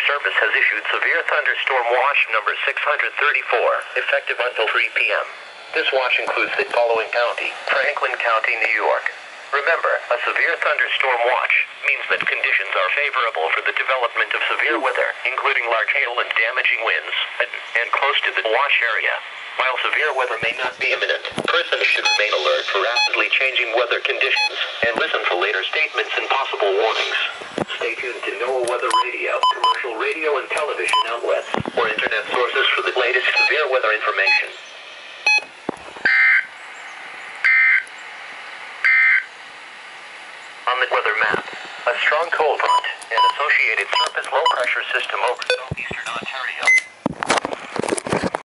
Service has issued severe thunderstorm watch number 634, effective until 3 p.m. This watch includes the following county: Franklin County, New York. Remember, a severe thunderstorm watch means that conditions are favorable for the development of severe weather, including large hail and damaging winds, and close to the watch area. While severe weather may not be imminent, persons should remain alert for rapidly changing weather conditions, and listen for later statements and possible warnings. Stay tuned to NOAA Weather Radio, commercial radio and television outlets, or internet sources for the latest severe weather information. On the weather map, a strong cold front and associated surface low-pressure system over southeastern Ontario